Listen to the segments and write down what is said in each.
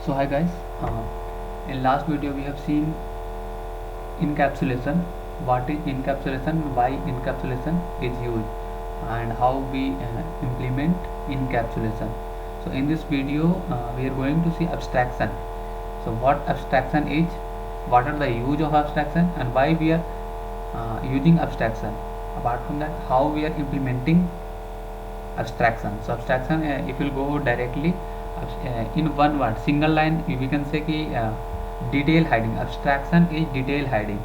So hi guys, in last video we have seen encapsulation, what is encapsulation, why encapsulation is used, and how we implement encapsulation. So in this video we are going to see abstraction. So what abstraction is, what are the use of abstraction, and why we are using abstraction. Apart from that, how we are implementing abstraction. So abstraction, if you go directly in one word, single line, we can say ki detail hiding. Abstraction is detail hiding.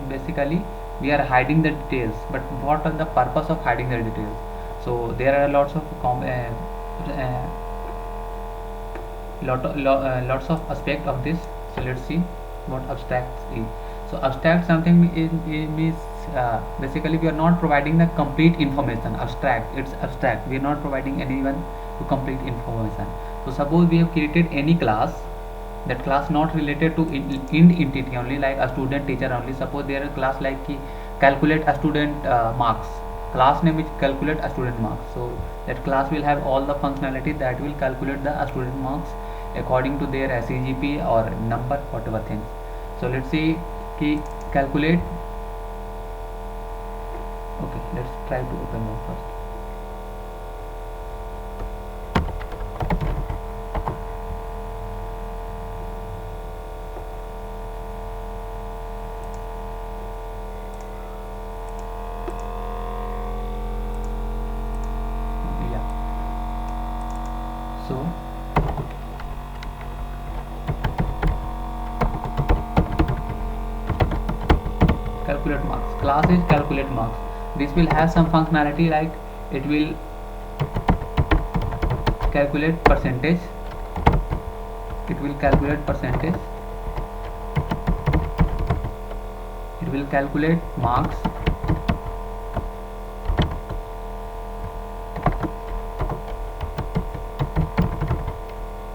Basically we are hiding the details, but what are the purpose of hiding the details? So there are lots of lots of aspect of this. So let's see what abstract is. So abstract something means basically we are not providing the complete information. Abstract, it's abstract, we are not providing anyone to complete information. So suppose we have created any class, that class not related to int entity only, like a student teacher only. Suppose there is a class like calculate a student marks, class name is calculate a student marks. So that class will have all the functionality that will calculate the student marks according to their CGP or number, whatever things. So let's see ki calculate. Okay, let's try to open one first. So calculate marks, class is calculate marks. This will have some functionality like it will calculate percentage, it will calculate percentage, it will calculate marks,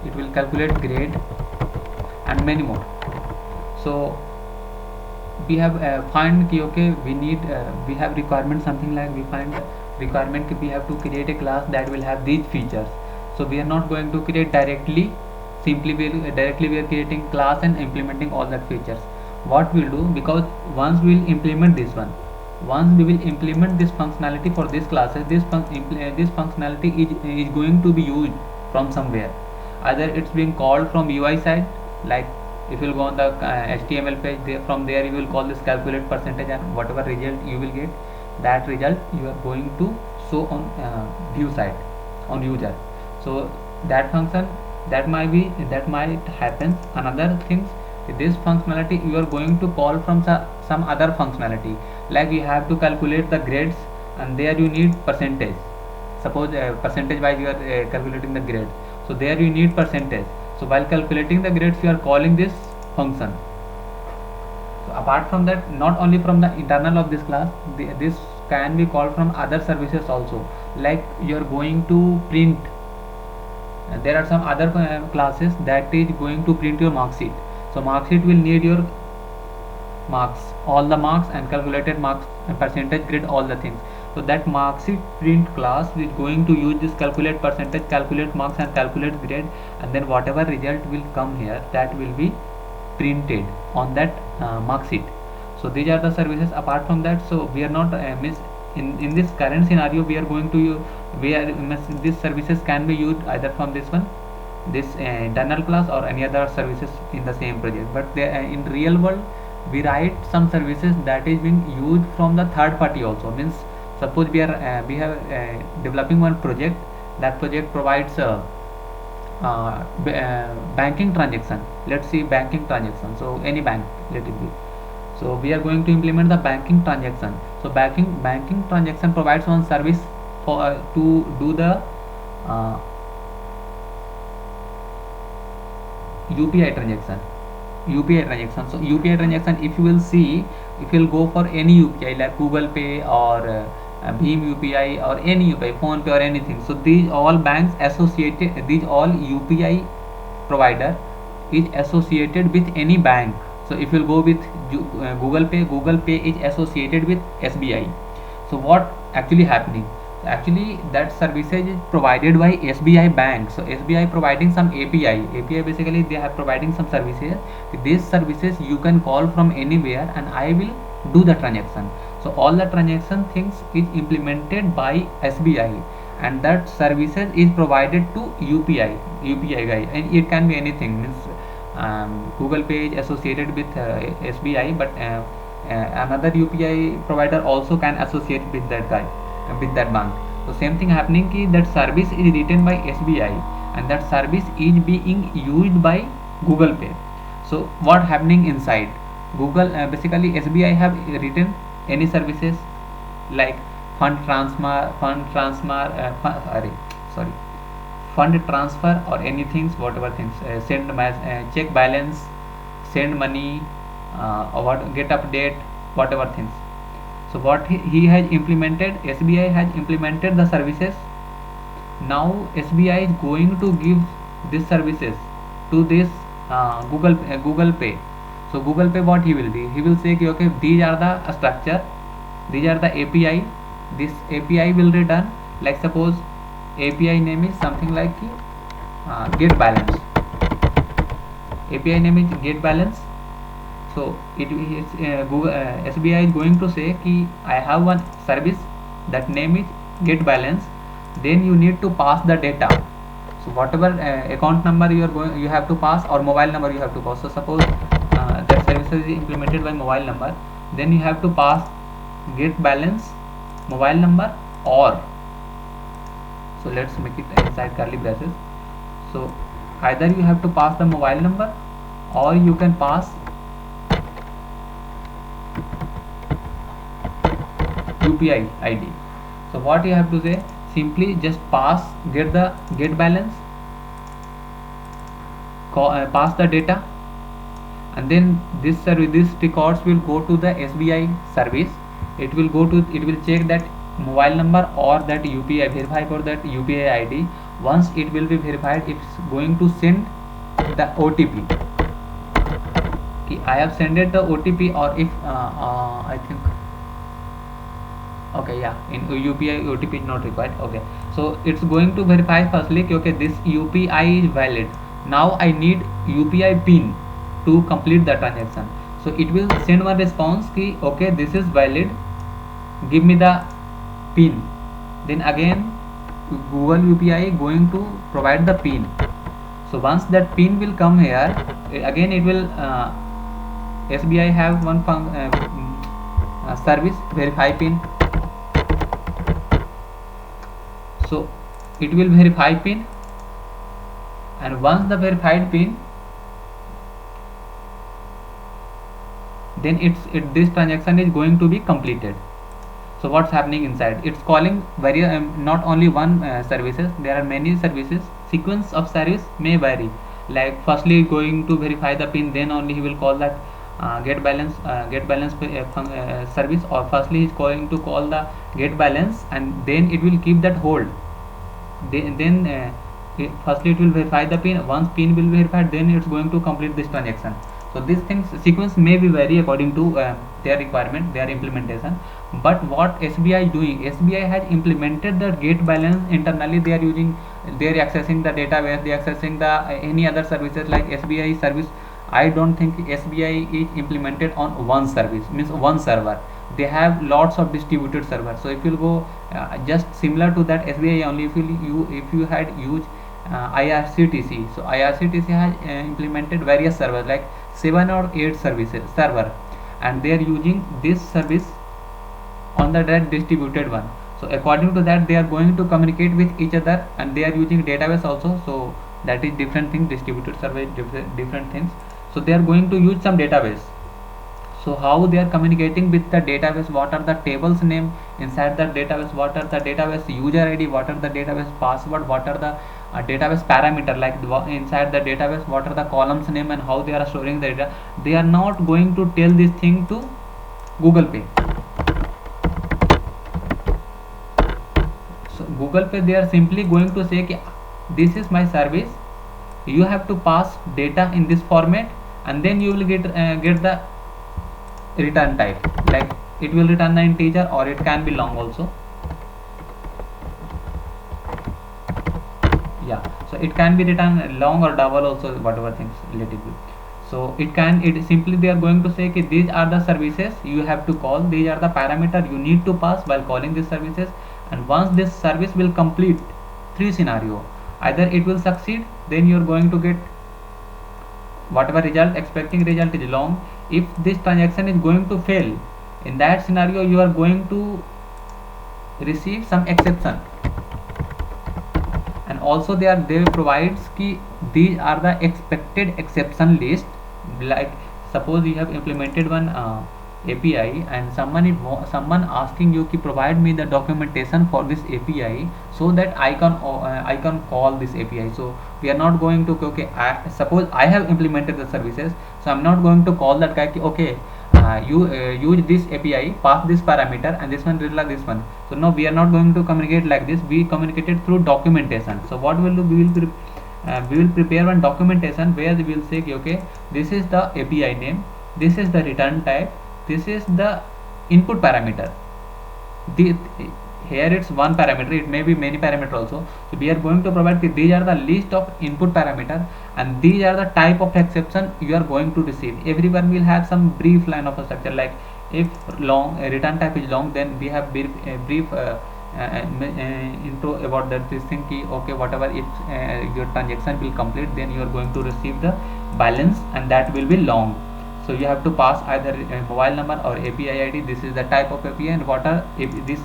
it will calculate grade, and many more. So we have find ki okay, we need we have requirement something like, we find requirement ki we have to create a class that will have these features. So we are not going to create directly, simply we are creating class and implementing all that features. What we'll do, because once we will implement this one, once we will implement this functionality for this classes, this functionality is going to be used from somewhere. Either it's being called from UI side, like if you will go on the HTML page, there from there you will call this calculate percentage, and whatever result you will get, that result you are going to show on view side, on user. So that function, that might happen. Another things, this functionality you are going to call from some other functionality, like you have to calculate the grades, and there you need percentage. Suppose percentage wise you are calculating the grade, so there you need percentage. So while calculating the grades you are calling this function. So apart from that, not only from the internal of this class, this can be called from other services also, like you are going to print. There are some other classes that is going to print your mark sheet. So mark sheet will need your marks, all the marks, and calculated marks and percentage, grade, all the things. So that mark sheet print class is going to use this calculate percentage, calculate marks, and calculate grade, and then whatever result will come here, that will be printed on that mark sheet. So these are the services. Apart from that, so we are not in this current scenario, we are going to these services can be used either from this one, this internal class, or any other services in the same project. But in real world we write some services that is being used from the third party also. Means suppose we are developing one project, that project provides banking transaction. Let's see banking transaction. So any bank, let it be. So we are going to implement the banking transaction. So banking transaction provides one service for to do the UPI transaction. So UPI transaction, if you will see, if you will go for any UPI like Google Pay or Bheem UPI or any UPI, Phone Pay or anything. So these all banks associated, these all UPI provider is associated with any bank. So if you will go with Google Pay is associated with SBI. So what actually happening? Actually that services is provided by SBI Bank. So SBI providing some API basically they are providing some services. These services you can call from anywhere and I will do the transaction. So all the transaction things is implemented by SBI, and that services is provided to UPI guy, and it can be anything, means Google Pay is associated with SBI, but another UPI provider also can associate with that guy, with that bank. So same thing happening ki that service is written by SBI and that service is being used by Google Pay. So what happening inside Google, basically SBI have written any services like fund transfer, fund transfer or anything, whatever things, check balance, send money, or what, get update, whatever things. So what he has implemented, SBI has implemented the services. Now SBI is going to give these services to this Google Pay. So Google Pay, what he will be, he will say okay, these are the structure, these are the API, this API will return, like suppose API name is something like get balance, API name is get balance. So it is SBI is going to say ki I have one service that name is get balance, then you need to pass the data. So whatever account number you have to pass, or mobile number you have to pass. So suppose that service is implemented by mobile number, then you have to pass get balance, mobile number, or, so let's make it inside curly braces. So either you have to pass the mobile number or you can pass UPI ID. So what you have to say, simply just pass get balance, pass the data, and then this records will go to the SBI service. It will check that mobile number or that UPI, verify for that UPI ID. Once it will be verified, it's going to send the OTP. I have sent the OTP, or if I think, okay, yeah, in UPI OTP is not required. Okay, so it's going to verify firstly okay, this UPI is valid. Now I need UPI pin to complete the transaction. So it will send one response ki okay, this is valid, give me the pin. Then again Google UPI going to provide the pin. So once that pin will come here, again it will SBI have one service, verify pin. So it will verify pin, and once the verified pin, then this transaction is going to be completed. So what's happening inside, it's calling not only one services, there are many services. Sequence of service may vary, like firstly going to verify the pin, then only he will call that get balance service, or firstly he is going to call the get balance and then it will keep that hold. Firstly it will verify the pin, once pin will be verified, then it's going to complete this transaction. So these things sequence may be vary according to their requirement, their implementation. But what SBI is doing, SBI has implemented the get balance internally. They are accessing the database, they are accessing the any other services like SBI service. I don't think SBI is implemented on one service, means one server. They have lots of distributed servers. So if you go just similar to that SBI only, if you had used IRCTC, so IRCTC has implemented various servers like 7 or 8 server, and they are using this service on the distributed one. So according to that they are going to communicate with each other, and they are using database also. So that is different thing, distributed server, different things. So they are going to use some database. So how they are communicating with the database, what are the tables name inside the database, what are the database user ID, what are the database password, what are the database parameter, like inside the database what are the columns name and how they are storing the data. They are not going to tell this thing to Google Pay. So Google Pay, they are simply going to say this is my service, you have to pass data in this format, and then you will get the return type, like it will return the integer or it can be long also. it can be written long or double also, whatever things related to. So it simply they are going to say कि these are the services you have to call, these are the parameter you need to pass while calling these services, and once this service will complete three scenario, either it will succeed, then you are going to get whatever result, expecting result is long. If this transaction is going to fail, in that scenario you are going to receive some exception. And also they provides ki these are the expected exception list. Like suppose you have implemented one API and someone asking you ki provide me the documentation for this API so that I can call this API. So we are not going to okay, suppose I have implemented the services, so I'm not going to call that guy ki okay, you use this API, pass this parameter, and this one will like this one. So no, we are not going to communicate like this. We communicated through documentation. So what we'll do, we will prepare one documentation where we will say okay, this is the API name, this is the return type, this is the input parameter. Here it's one parameter, it may be many parameter also. So we are going to provide these are the list of input parameter, and these are the type of exception you are going to receive. Everyone will have some brief line of a structure, like if long return type is long, then we have brief intro about that this thing ki okay, whatever if your transaction will complete, then you are going to receive the balance, and that will be long. So you have to pass either mobile number or API ID. This is the type of API, and what are this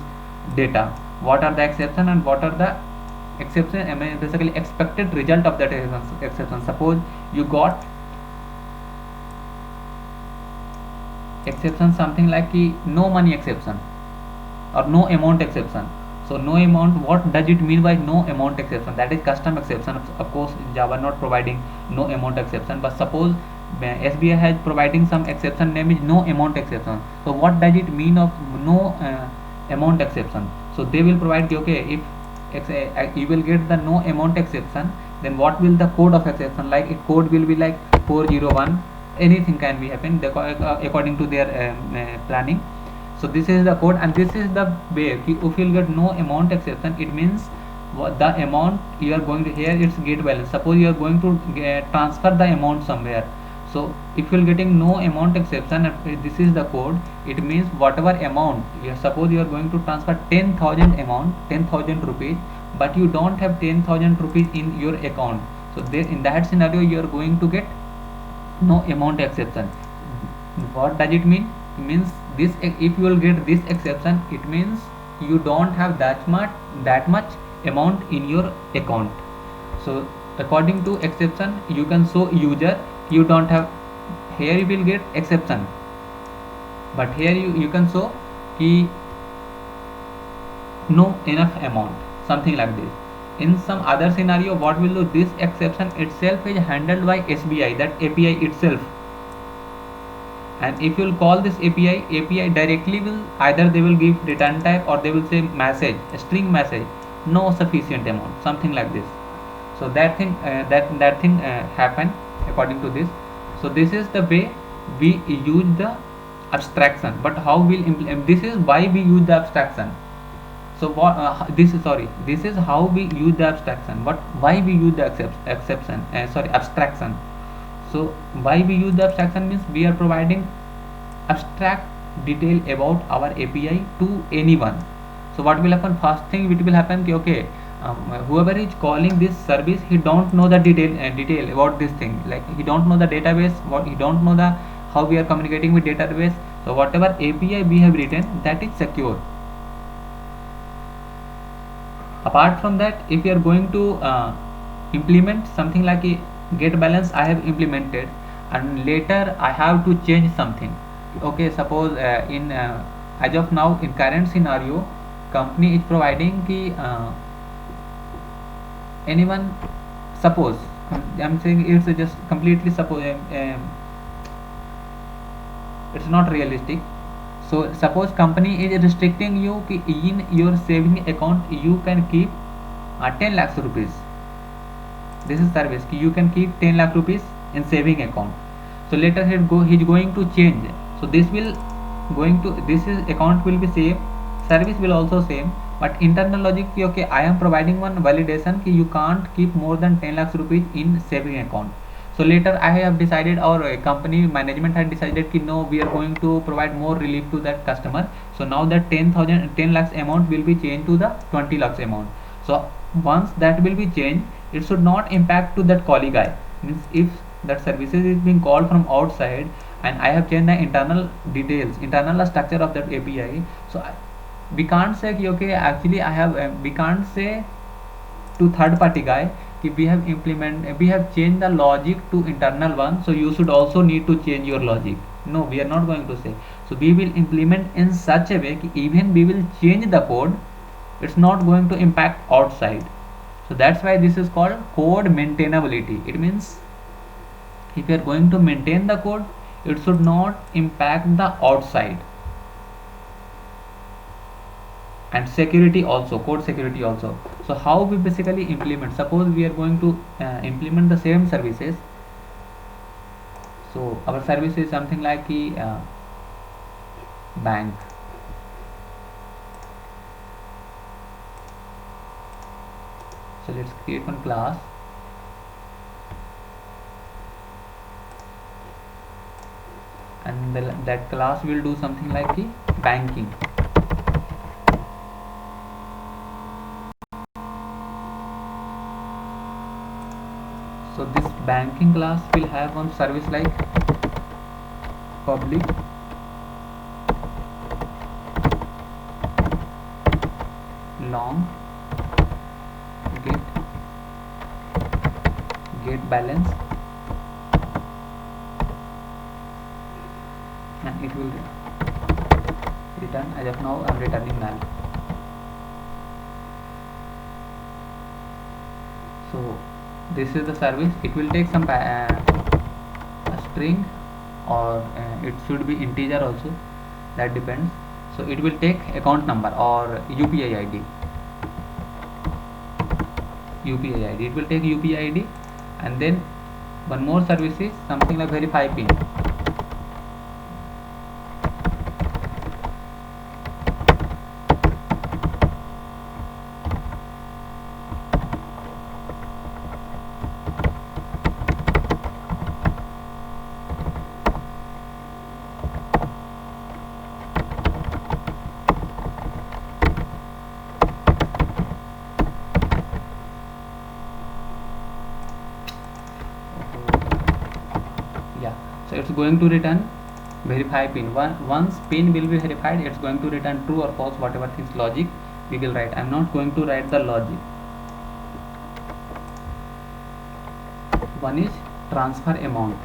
data, what are the exception, and what are the exception, I mean basically expected result of that exception. Suppose you got exception something like no money exception or no amount exception. So no amount, what does it mean by no amount exception? That is custom exception. Of course Java not providing no amount exception, but suppose SBI has providing some exception name is no amount exception. So what does it mean of no amount exception? So they will provide okay, if you will get the no amount exception, then what will the code of exception, like it code will be like 401, anything can be happen according to their planning. So this is the code, and this is the way if you will get no amount exception, it means what the amount you are going to, here it's get balance. Suppose you are going to transfer the amount somewhere. So if you are getting no amount exception, this is the code, it means whatever amount suppose you are going to transfer 10,000 amount, 10,000 rupees, but you don't have 10,000 rupees in your account. So there, in that scenario you are going to get no amount exception. What does it mean? It means this, if you will get this exception, it means you don't have that much amount in your account. So according to exception you can show user you don't have, here you will get exception, but here you can show ki no enough amount, something like this. In some other scenario what will do, this exception itself is handled by SBI, that API itself. And if you will call this API directly will either they will give return type or they will say message, a string message, no sufficient amount, something like this. So that thing happen according to this. So this is the way we use the abstraction. But how we'll implement, this is why we use the abstraction. So what this is how we use the abstraction, but why we use the abstraction. So why we use the abstraction means we are providing abstract detail about our API to anyone. So what will happen, first thing which will happen ki okay, whoever is calling this service, he don't know the detail about this thing, like he don't know the database, he don't know the how we are communicating with database. So whatever API we have written, that is secure. Apart from that, if you are going to implement something like a get balance, I have implemented and later I have to change something. Okay, suppose in as of now in current scenario, company is providing ki anyone, suppose I'm saying it's just completely suppose it's not realistic. So suppose company is restricting you ki in your saving account you can keep 10 lakhs rupees. This is service ki you can keep 10 lakh rupees in saving account. So later he's going to change. So this will going to, this is account will be same, service will also same, But internal logic ki okay, I am providing one validation ki you can't keep more than 10 lakhs rupees in saving account. So later I have decided, or company management had decided ki no, we are going to provide more relief to that customer. So now that 10 lakhs amount will be changed to the 20 lakhs amount. So once that will be changed, it should not impact to that calling guy. Means if that services is being called from outside and I have changed the internal details, internal structure of that API, so we can't say कि okay, actually I have we can't say to third party guy कि we have changed the logic to internal one, so you should also need to change your logic. No, we are not going to say. So we will implement in such a way कि even we will change the code, it's not going to impact outside. So that's why this is called code maintainability. It means if you are going to maintain the code, it should not impact the outside. And security also, code security also. So how we basically implement, suppose we are going to implement the same services. So our service is something like bank. So let's create one class, and that class will do something like banking. So this banking class will have one service like public long get balance, and it will return. As of now I am returning null. So this is the service. It will take some a string, or it should be integer also, that depends. So it will take account number or UPI ID. It will take UPI ID, and then one more service is something like verify pin. So it's going to return verify pin. Once pin will be verified, it's going to return true or false, whatever things logic we will write. I'm not going to write the logic. One is transfer amount.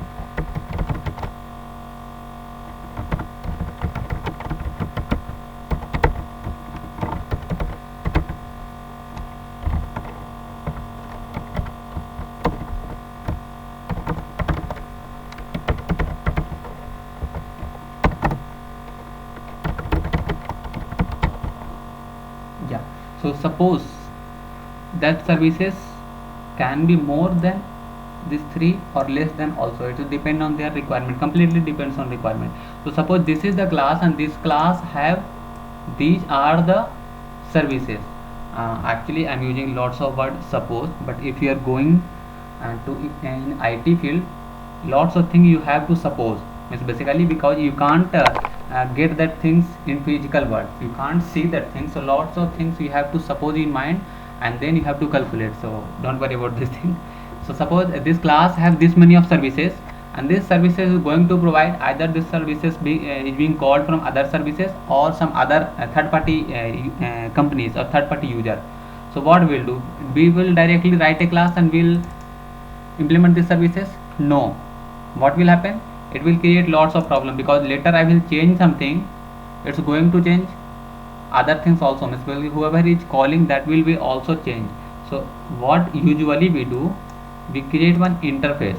So suppose that services can be more than these three or less than also. It will depend on their requirement, completely depends on requirement. So suppose this is the class and this class have, these are the services. Actually I'm using lots of words suppose, but if you are going to in IT field, lots of things you have to suppose. It's basically because you can't get that things in physical world, you can't see that thing, so lots of things you have to suppose in mind and then you have to calculate. So don't worry about this thing. So suppose this class have this many of services, and this services is going to provide either this services is being called from other services or some other third party companies or third party user. So what we'll do, we will directly write a class and we'll implement these services? No. What will happen? It will create lots of problem, because later I will change something, it's going to change other things also. Whoever is calling, that will be also changed. So what usually we do, we create one interface.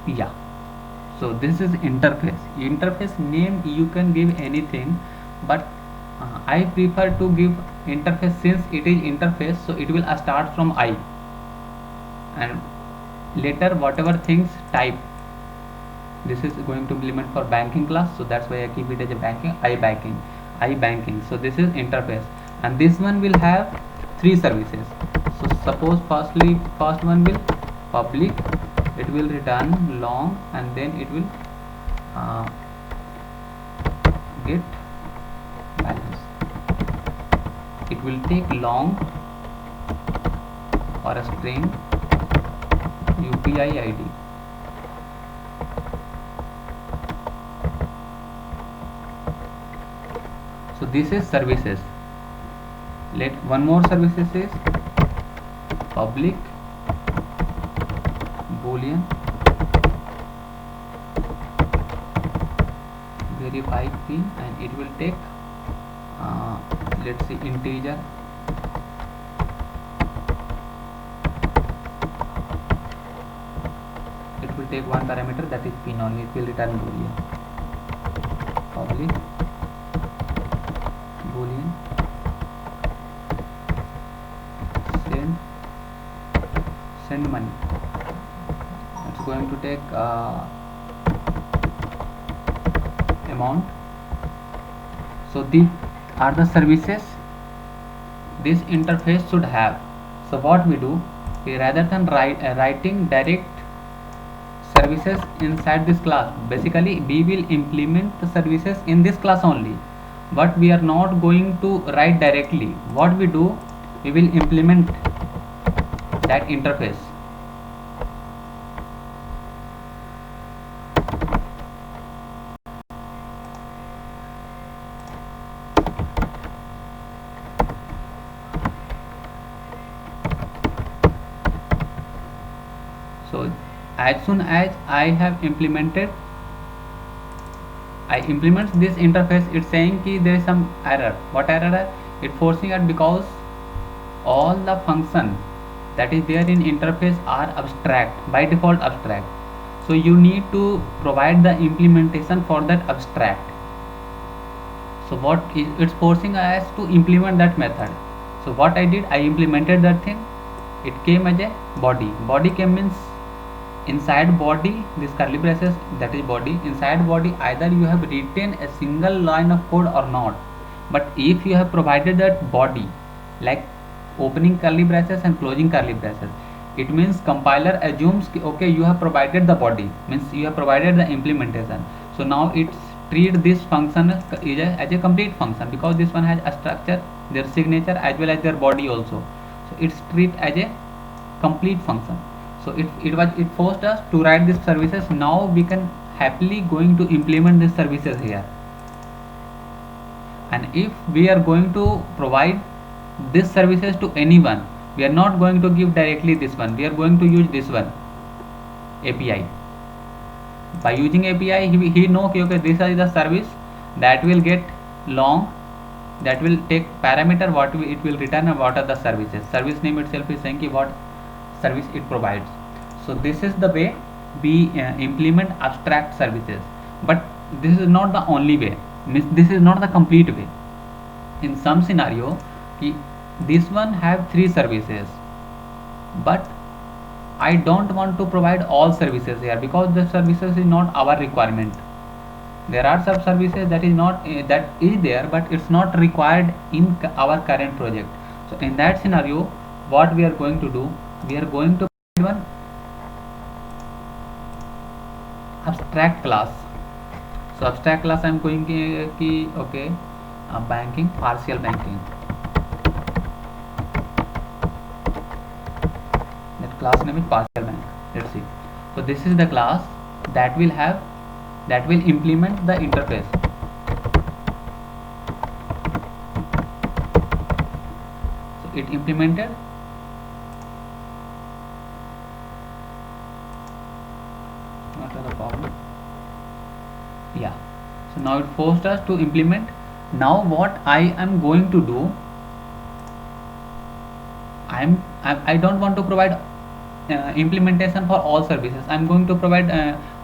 Yeah, so this is interface name you can give anything, but I prefer to give interface. Since it is interface, so it will start from I. and later whatever things type, this is going to implement for banking class, so that's why I keep it as a banking, iBanking. So this is interface, and this one will have three services. So suppose first one will public, it will return long, and then it will get balance. It will take long or a string UPI ID. So this is services. Let one more services is public boolean verify pin, and it will take let's say integer, it will take one parameter, that is pin only, it will return boolean. Public boolean send money, it's going to take amount. So these are the services this interface should have. So what we do, rather than writing direct services inside this class, basically we will implement the services in this class only, but we are not going to write directly. What we do, we will implement that interface. So as soon as I implement this interface, it's saying ki there is some error. What error? It forcing it because all the functions that is there in interface are abstract, by default abstract. So you need to provide the implementation for that abstract. So what is it's forcing us to implement that method. So what I did, I implemented that thing. It came as a body. Body came means inside body, this curly braces, that is body. Inside body, either you have written a single line of code or not. But if you have provided that body, like opening curly braces and closing curly braces, it means compiler assumes okay, you have provided the body, means you have provided the implementation. So now it's treat this function as a complete function, because this one has a structure, their signature as well as their body also. So it's treat as a complete function. So it forced us to write these services. Now we can happily going to implement these services here. And if we are going to provide these services to anyone, we are not going to give directly this one, we are going to use this one, API. By using API, he know okay, this is the service that will get long, that will take parameter, what it will return, and what are the services. Service name itself is saying what service it provides. So this is the way we implement abstract services, but this is not the only way, means this is not the complete way. In some scenario, this one have three services, but I don't want to provide all services here, because the services is not our requirement. There are some services that is not that is there, but it's not required in our current project. So in that scenario, what we are going to do, we are going to provide one abstract class. So abstract class I am going ki okay, banking, partial banking. That class name is partial bank. Let's see. So this is the class that will implement the interface. So it implemented. What are the problem? Yeah. So now it forced us to implement. Now what I am going to do, I don't want to provide implementation for all services. I'm going to provide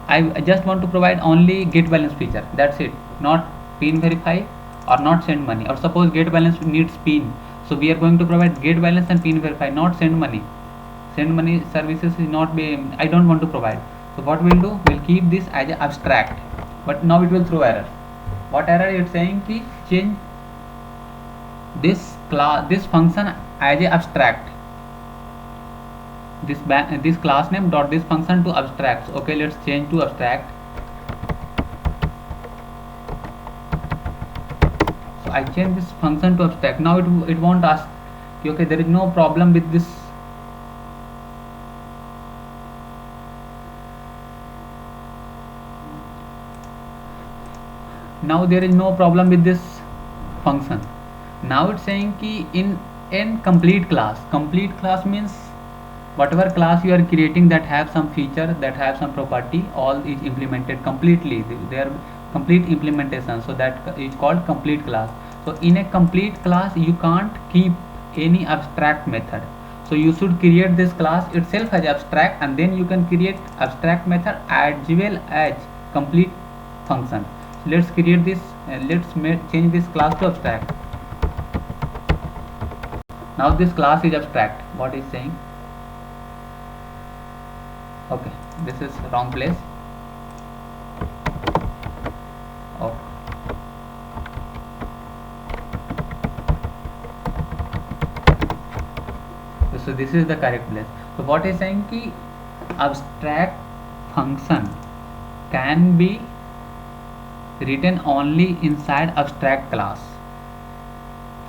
I just want to provide only get balance feature, that's it, not pin verify or not send money. Or suppose get balance needs pin, so we are going to provide get balance and pin verify, not send money. send money services is not be, I don't want to provide. So what we'll do, we'll keep this as a abstract, but now it will throw error. What error it's saying ki change this function as a abstract, this class name dot this function to abstract. So, okay, let's change to abstract. So I change this function to abstract. Now it won't ask, okay, there is no problem with this. Now there is no problem with this function. Now it's saying ki in complete class means whatever class you are creating that have some feature, that have some property, all is implemented completely. They are complete implementation, so that is called complete class. So in a complete class you can't keep any abstract method, so you should create this class itself as abstract, and then you can create abstract method as well as complete function. So let's create this, let's change this class to abstract. Now this class is abstract. What is saying? Okay, this is wrong place. Okay. So this is the correct place. So what is saying ki abstract function can be written only inside abstract class,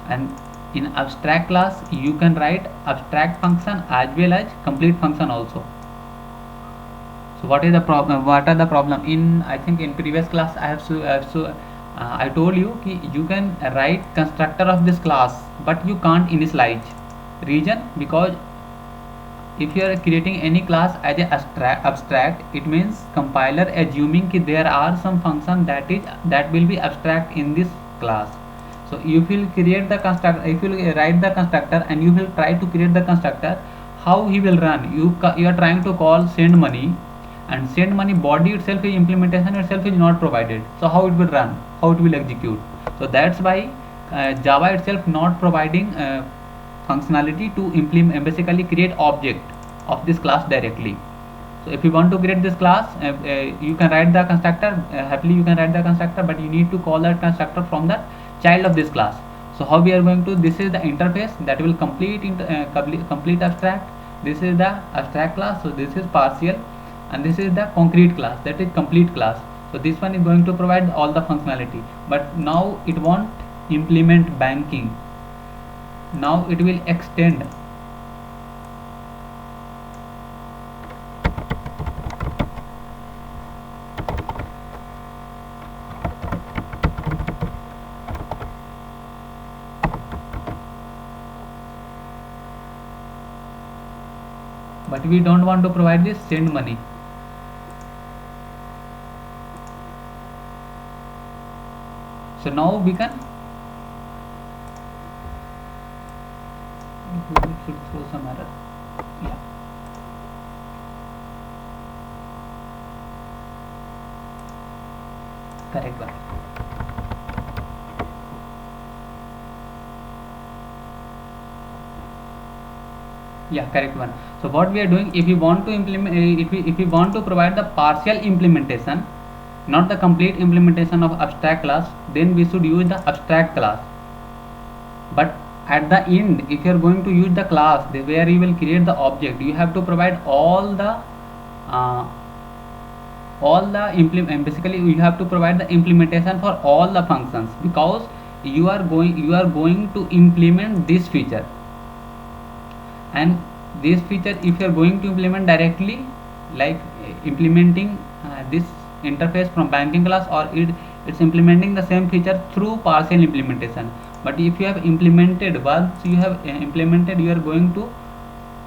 and in abstract class you can write abstract function as well as complete function also. So what is the problem? What are the problem? In, I think in previous class I told you ki you can write constructor of this class, but you can't initialize. Reason, because if you are creating any class as a abstract, it means compiler assuming ki there are some function that will be abstract in this class. So if you will create the constructor, if you will write the constructor and you will try to create the constructor, how he will run? You are trying to call send money, and send money body itself is implementation itself is not provided. So how it will run? How it will execute? So that's why Java itself not providing functionality to implement, basically create object of this class directly. So if you want to create this class, you can write the constructor, happily you can write the constructor, but you need to call that constructor from the child of this class. So how we are going to, this is the interface that will complete abstract. This is the abstract class, so this is partial, and this is the concrete class, that is complete class. So this one is going to provide all the functionality, but now it won't implement banking. Now it will extend. But we don't want to provide this send money. So now we can, it should throw some error. Yeah. Correct one. Yeah, correct one. So what we are doing, if we want to implement, if we want to provide the partial implementation, not the complete implementation of abstract class, then we should use the abstract class. But at the end, if you are going to use the class where you will create the object, you have to provide basically you have to provide the implementation for all the functions, because you are going to implement this feature, and this feature if you are going to implement directly, like implementing this interface from banking class, or it's implementing the same feature through partial implementation. But if you have implemented, once you have implemented, you are going to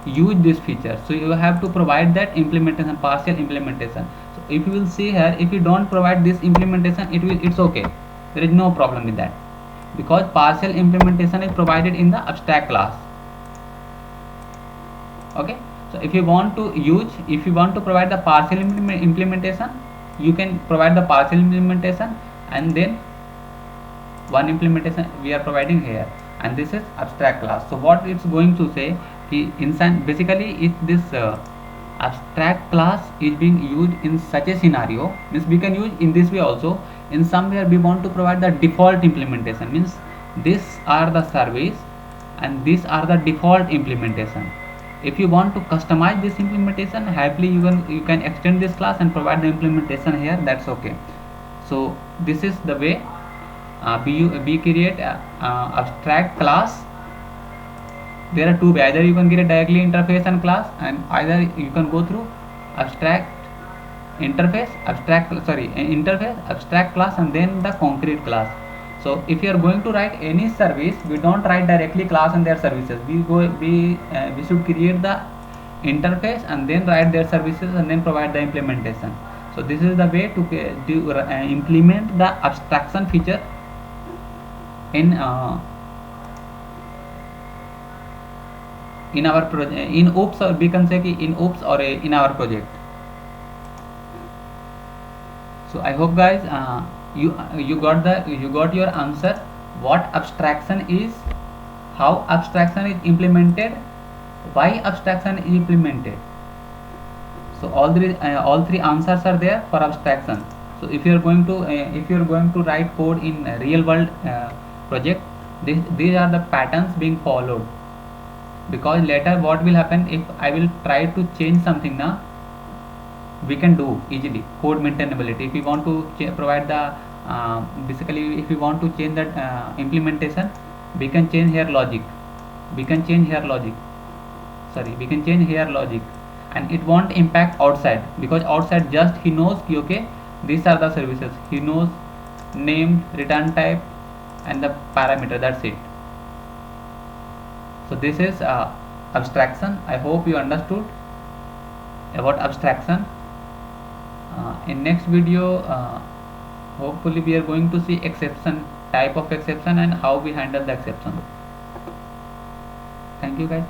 use this feature, so you have to provide that implementation, partial implementation. So if you will see here, if you don't provide this implementation, it's okay, there is no problem with that, because partial implementation is provided in the abstract class. Okay, so if you want to provide the partial implementation, you can provide the partial implementation, and then one implementation we are providing here, and this is abstract class. So what it's going to say, basically if this abstract class is being used in such a scenario, means we can use in this way also. In somewhere we want to provide the default implementation, means these are the service and these are the default implementation. If you want to customize this implementation, happily you can extend this class and provide the implementation here, that's okay. So this is the way we create abstract class. There are two ways: either you can create directly interface and class, and either you can go through abstract interface abstract class and then the concrete class. So if you are going to write any service, we don't write directly class and their services. We should create the interface and then write their services and then provide the implementation. So this is the way to implement the abstraction feature in our project, in OOPS, or we can say in OOPS or in our project. So I hope guys you got your answer, what abstraction is, how abstraction is implemented, why abstraction is implemented. So all three answers are there for abstraction. So if you are going to write code in a real world project, these are the patterns being followed. Because later what will happen, if I will try to change something now, we can do easily code maintainability. If we want to provide the basically if we want to change that implementation, we can change here logic, we can change here logic, and it won't impact outside, because outside just he knows okay, these are the services, he knows name, return type and the parameter, that's it. So this is abstraction. I hope you understood about abstraction. In next video hopefully we are going to see exception, type of exception and how we handle the exception. Thank you guys.